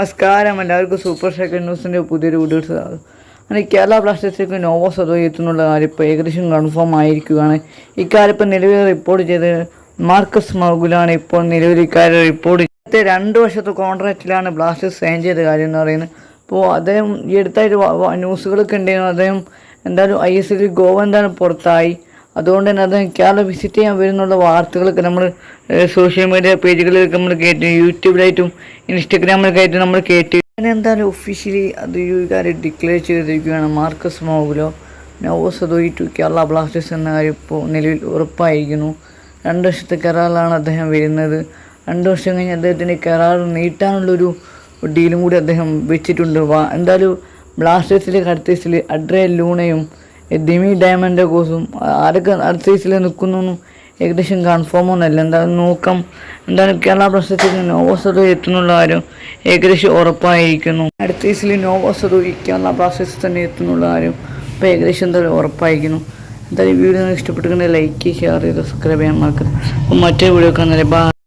നമസ്കാരം, എല്ലാവർക്കും super second ന്യൂസിൻ്റെ പുതിയൊരു വീഡിയോസ്. അങ്ങനെ കേരള ബ്ലാസ്റ്റേഴ്സിലേക്ക് നോവോ സദോ എത്തുന്നുള്ള കാര്യം ഇപ്പോൾ ഏകദേശം കൺഫേം ആയിരിക്കുകയാണ്. ഇക്കാര്യം ഇപ്പോൾ നിലവിൽ റിപ്പോർട്ട് ചെയ്ത് മാർക്കസ് മൗഗുലാണ് ഇപ്പോൾ നിലവിൽ ഇക്കാര്യം റിപ്പോർട്ട് ചെയ്തത്. 2 വർഷത്തെ കോൺട്രാക്റ്റിലാണ് ബ്ലാസ്റ്റേഴ്സ് സൈൻ ചെയ്ത കാര്യം എന്ന് പറയുന്നത്. അപ്പോൾ അദ്ദേഹം ഈ അടുത്തായിട്ട് ന്യൂസുകളൊക്കെ ഉണ്ടായിരുന്നു. അദ്ദേഹം എന്തായാലും ISL ഗോവ എന്തായാലും പുറത്തായി. അതുകൊണ്ട് തന്നെ അദ്ദേഹം കേരള വിസിറ്റ് ചെയ്യാൻ വരുന്നുള്ള വാർത്തകളൊക്കെ നമ്മൾ സോഷ്യൽ മീഡിയ പേജുകളിലൊക്കെ നമ്മൾ കേട്ടു, യൂട്യൂബിലായിട്ടും ഇൻസ്റ്റഗ്രാമിലൊക്കെ ആയിട്ട് നമ്മൾ കേട്ടു. അങ്ങനെ എന്തായാലും ഒഫീഷ്യലി അത് ഈ കാര്യം ഡിക്ലെയർ ചെയ്തിരിക്കുകയാണ്. Marcus Mergulhao Noah Sadaoui to Kerala Blasters എന്ന കാര്യം ഇപ്പോൾ നിലവിൽ ഉറപ്പായിരിക്കുന്നു. 2 വർഷത്തെ കരാറിലാണ് അദ്ദേഹം വരുന്നത്. 2 വർഷം കഴിഞ്ഞ് അദ്ദേഹത്തിന് കരാർ നീട്ടാനുള്ളൊരു ഡീലും കൂടി അദ്ദേഹം വെച്ചിട്ടുണ്ട്. എന്തായാലും ബ്ലാസ്റ്റേഴ്സിലെ അടുത്ത സീസണിൽ അഡ്രേ ലൂണയും ദിമി ഡയമൻ്റെ കോസും ആരൊക്കെ അടുത്ത സീസണിൽ നിൽക്കുന്നൊന്നും ഏകദേശം കൺഫേം ഒന്നല്ല. എന്തായാലും നോക്കാം. എന്തായാലും കേരള ബ്ലാസ്റ്റേഴ്സിൽ നോവോ സദോ എത്തുന്നുള്ള കാര്യം ഏകദേശം ഉറപ്പായിരിക്കുന്നു. അടുത്ത സീസണിൽ നോവോ സദോ കേരള ബ്ലാസ്റ്റേഴ്സ് തന്നെ എത്തുന്നുള്ള കാര്യം ഇപ്പോൾ ഏകദേശം എന്തായാലും ഉറപ്പായിരിക്കുന്നു. എന്തായാലും വീഡിയോ ഇഷ്ടപ്പെട്ടിട്ടുണ്ടെങ്കിൽ ലൈക്ക്, ഷെയർ ചെയ്ത് സബ്സ്ക്രൈബ് ചെയ്യാൻ മറക്കരുത്. അപ്പോൾ മറ്റേ വീഡിയോ കാണുന്നത്.